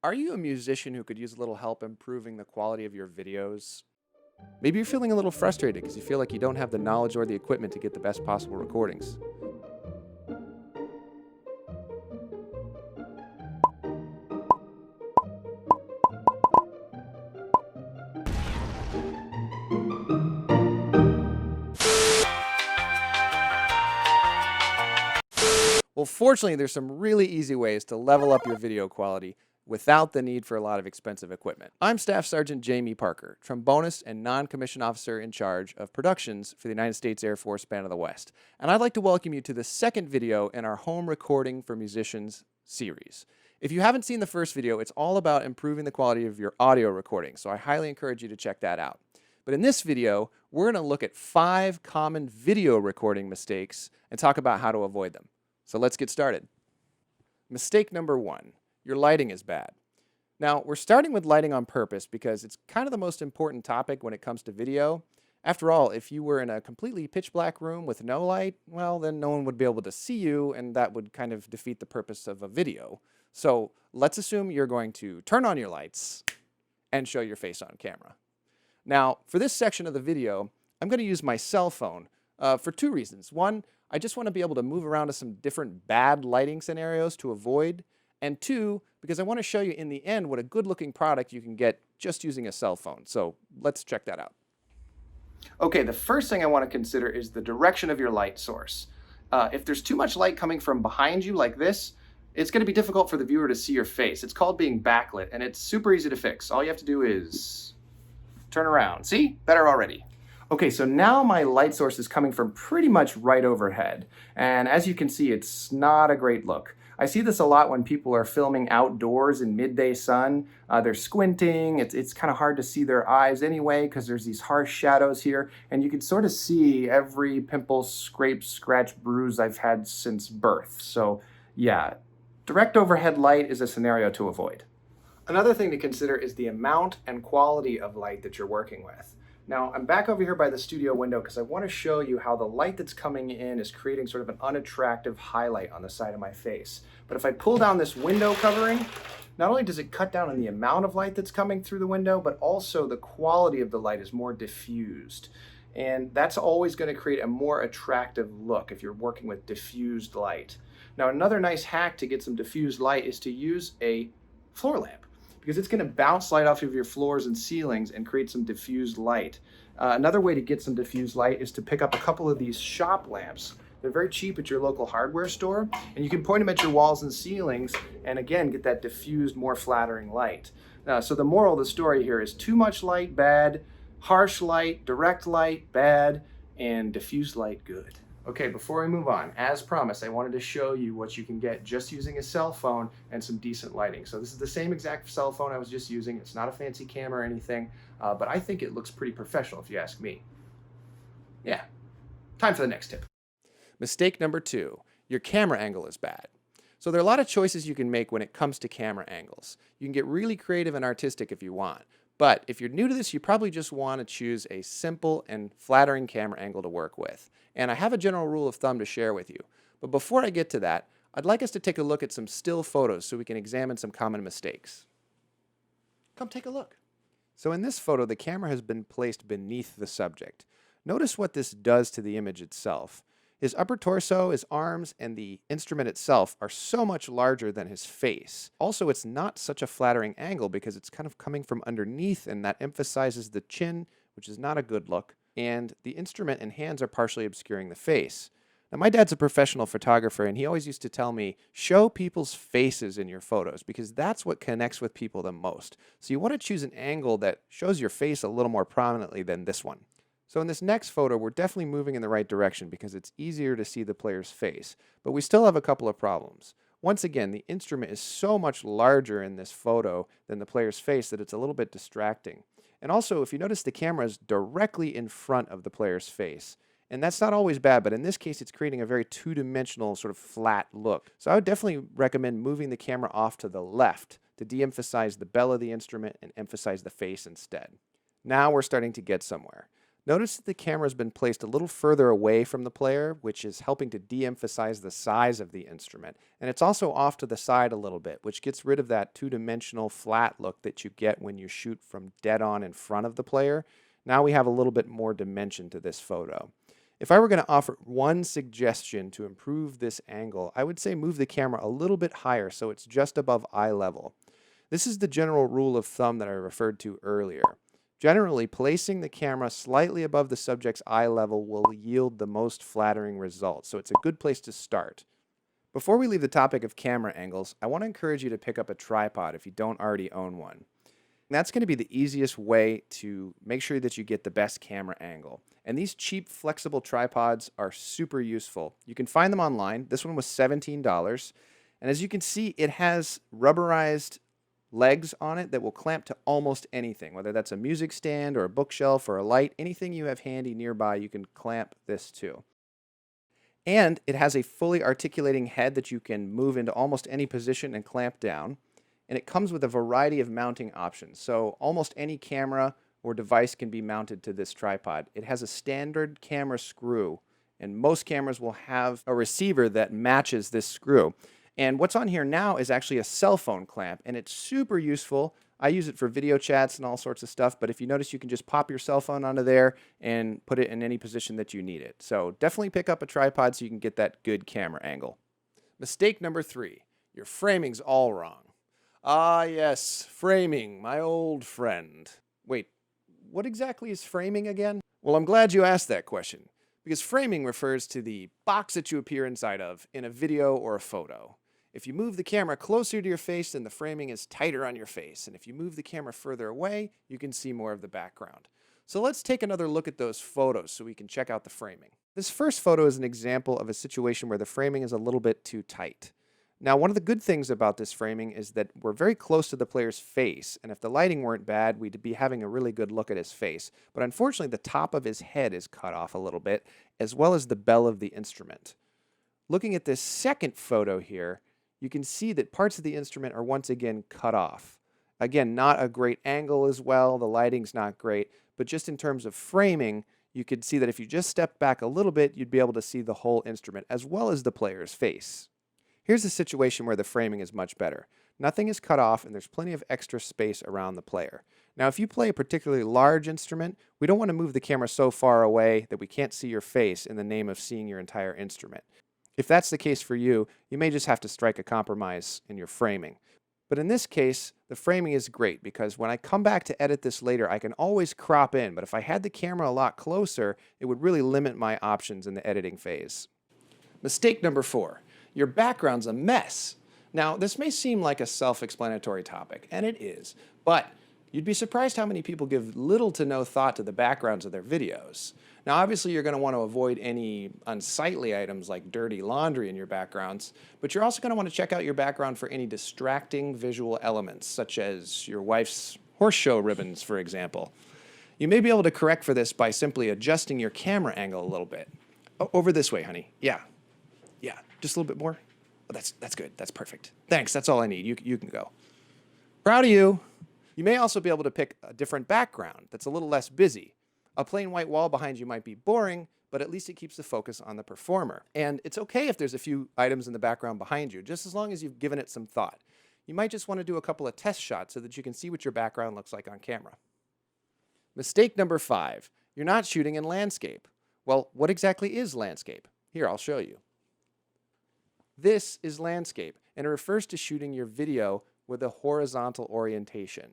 Are you a musician who could use a little help improving the quality of your videos? Maybe you're feeling a little frustrated because you feel like you don't have the knowledge or the equipment to get the best possible recordings. Well, fortunately, there's some really easy ways to level up your video quality without the need for a lot of expensive equipment. I'm Staff Sergeant Jamie Parker, trombonist and non-commissioned officer in charge of productions for the United States Air Force Band of the West. And I'd like to welcome you to the second video in our Home Recording for Musicians series. If you haven't seen the first video, it's all about improving the quality of your audio recording, so I highly encourage you to check that out. But in this video, we're going to look at 5 common video recording mistakes and talk about how to avoid them. So let's get started. Mistake number 1, your lighting is bad. Now, we're starting with lighting on purpose because it's kind of the most important topic when it comes to video. After all, if you were in a completely pitch black room with no light, well, then no one would be able to see you, and that would kind of defeat the purpose of a video. So let's assume you're going to turn on your lights and show your face on camera. Now, for this section of the video, I'm going to use my cell phone for 2 reasons. One, I just want to be able to move around to some different bad lighting scenarios to avoid. And 2, because I want to show you in the end what a good looking product you can get just using a cell phone. So let's check that out. Okay, the first thing I want to consider is the direction of your light source. If there's too much light coming from behind you like this, it's going to be difficult for the viewer to see your face. It's called being backlit, and it's super easy to fix. All you have to do is turn around. See? Better already. Okay, so now my light source is coming from pretty much right overhead. And as you can see, it's not a great look. I see this a lot when people are filming outdoors in midday sun. They're squinting. It's kind of hard to see their eyes anyway because there's these harsh shadows here. And you can sort of see every pimple, scrape, scratch, bruise I've had since birth. So yeah, direct overhead light is a scenario to avoid. Another thing to consider is the amount and quality of light that you're working with. Now, I'm back over here by the studio window because I want to show you how the light that's coming in is creating sort of an unattractive highlight on the side of my face. But if I pull down this window covering, not only does it cut down on the amount of light that's coming through the window, but also the quality of the light is more diffused. And that's always going to create a more attractive look if you're working with diffused light. Now, another nice hack to get some diffused light is to use a floor lamp, because it's going to bounce light off of your floors and ceilings and create some diffused light. Another way to get some diffused light is to pick up a couple of these shop lamps. They're very cheap at your local hardware store, and you can point them at your walls and ceilings and again get that diffused, more flattering light. So the moral of the story here is too much light, bad; harsh light, direct light, bad; and diffused light, good. Okay, before I move on, as promised, I wanted to show you what you can get just using a cell phone and some decent lighting. So this is the same exact cell phone I was just using. It's not a fancy camera or anything, but I think it looks pretty professional if you ask me. Yeah, time for the next tip. Mistake number 2, your camera angle is bad. So there are a lot of choices you can make when it comes to camera angles. You can get really creative and artistic if you want. But if you're new to this, you probably just want to choose a simple and flattering camera angle to work with. And I have a general rule of thumb to share with you. But before I get to that, I'd like us to take a look at some still photos so we can examine some common mistakes. Come take a look. So in this photo, the camera has been placed beneath the subject. Notice what this does to the image itself. His upper torso, his arms, and the instrument itself are so much larger than his face. Also, it's not such a flattering angle because it's kind of coming from underneath, and that emphasizes the chin, which is not a good look, and the instrument and hands are partially obscuring the face. Now, my dad's a professional photographer, and he always used to tell me, show people's faces in your photos because that's what connects with people the most. So you want to choose an angle that shows your face a little more prominently than this one. So in this next photo, we're definitely moving in the right direction because it's easier to see the player's face, but we still have a couple of problems. Once again, the instrument is so much larger in this photo than the player's face that it's a little bit distracting. And also, if you notice, the camera is directly in front of the player's face. And that's not always bad, but in this case, it's creating a very two-dimensional sort of flat look. So I would definitely recommend moving the camera off to the left to de-emphasize the bell of the instrument and emphasize the face instead. Now we're starting to get somewhere. Notice that the camera has been placed a little further away from the player, which is helping to de-emphasize the size of the instrument. And it's also off to the side a little bit, which gets rid of that two-dimensional flat look that you get when you shoot from dead on in front of the player. Now we have a little bit more dimension to this photo. If I were going to offer one suggestion to improve this angle, I would say move the camera a little bit higher so it's just above eye level. This is the general rule of thumb that I referred to earlier. Generally, placing the camera slightly above the subject's eye level will yield the most flattering results, so it's a good place to start. Before we leave the topic of camera angles, I want to encourage you to pick up a tripod if you don't already own one. That's going to be the easiest way to make sure that you get the best camera angle. And these cheap, flexible tripods are super useful. You can find them online. This one was $17. And as you can see, it has rubberized legs on it that will clamp to almost anything, whether that's a music stand or a bookshelf or a light, anything you have handy nearby, you can clamp this to. And it has a fully articulating head that you can move into almost any position and clamp down. And it comes with a variety of mounting options. So almost any camera or device can be mounted to this tripod. It has a standard camera screw, and most cameras will have a receiver that matches this screw. And what's on here now is actually a cell phone clamp, and it's super useful. I use it for video chats and all sorts of stuff, but if you notice, you can just pop your cell phone onto there and put it in any position that you need it. So definitely pick up a tripod so you can get that good camera angle. Mistake number 3, your framing's all wrong. Ah yes, framing, my old friend. Wait, what exactly is framing again? Well, I'm glad you asked that question, because framing refers to the box that you appear inside of in a video or a photo. If you move the camera closer to your face, then the framing is tighter on your face. And if you move the camera further away, you can see more of the background. So let's take another look at those photos so we can check out the framing. This first photo is an example of a situation where the framing is a little bit too tight. Now, one of the good things about this framing is that we're very close to the player's face, and if the lighting weren't bad, we'd be having a really good look at his face. But unfortunately, the top of his head is cut off a little bit, as well as the bell of the instrument. Looking at this second photo here, you can see that parts of the instrument are once again cut off. Again, not a great angle as well, the lighting's not great, but just in terms of framing, you could see that if you just stepped back a little bit, you'd be able to see the whole instrument, as well as the player's face. Here's a situation where the framing is much better. Nothing is cut off and there's plenty of extra space around the player. Now, if you play a particularly large instrument, we don't want to move the camera so far away that we can't see your face in the name of seeing your entire instrument. If that's the case for you, you may just have to strike a compromise in your framing. But in this case, the framing is great because when I come back to edit this later, I can always crop in, but if I had the camera a lot closer, it would really limit my options in the editing phase. Mistake number 4. Your background's a mess. Now, this may seem like a self-explanatory topic, and it is, but you'd be surprised how many people give little to no thought to the backgrounds of their videos. Now, obviously, you're going to want to avoid any unsightly items like dirty laundry in your backgrounds, but you're also going to want to check out your background for any distracting visual elements, such as your wife's horse show ribbons, for example. You may be able to correct for this by simply adjusting your camera angle a little bit. Over this way, honey. Yeah, just a little bit more. Oh, that's good. That's perfect. Thanks. That's all I need. You can go. Proud of you. You may also be able to pick a different background that's a little less busy. A plain white wall behind you might be boring, but at least it keeps the focus on the performer. And it's okay if there's a few items in the background behind you, just as long as you've given it some thought. You might just want to do a couple of test shots so that you can see what your background looks like on camera. Mistake number 5. You're not shooting in landscape. Well, what exactly is landscape? Here, I'll show you. This is landscape, and it refers to shooting your video with a horizontal orientation,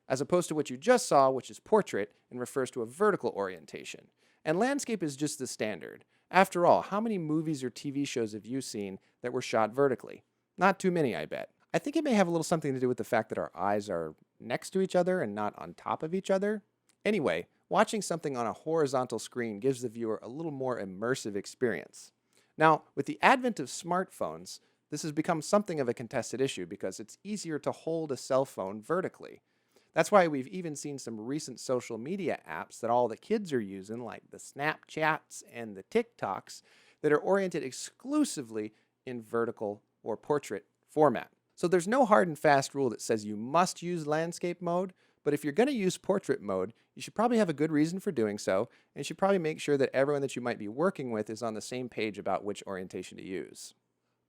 as opposed to what you just saw, which is portrait, and refers to a vertical orientation. And landscape is just the standard. After all, how many movies or TV shows have you seen that were shot vertically? Not too many, I bet. I think it may have a little something to do with the fact that our eyes are next to each other and not on top of each other. Anyway, watching something on a horizontal screen gives the viewer a little more immersive experience. Now, with the advent of smartphones, this has become something of a contested issue because it's easier to hold a cell phone vertically. That's why we've even seen some recent social media apps that all the kids are using, like the Snapchats and the TikToks, that are oriented exclusively in vertical or portrait format. So there's no hard and fast rule that says you must use landscape mode, but if you're going to use portrait mode, You should probably have a good reason for doing so, and you should probably make sure that everyone that you might be working with is on the same page about which orientation to use.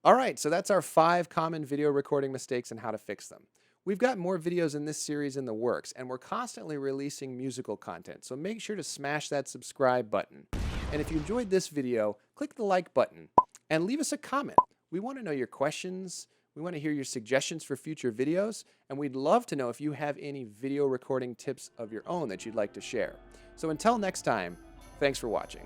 All right, so that's our 5 common video recording mistakes and how to fix them. We've got more videos in this series in the works, and we're constantly releasing musical content, so make sure to smash that subscribe button. And if you enjoyed this video, click the like button and leave us a comment. We want to know your questions, we want to hear your suggestions for future videos, and we'd love to know if you have any video recording tips of your own that you'd like to share. So until next time, thanks for watching.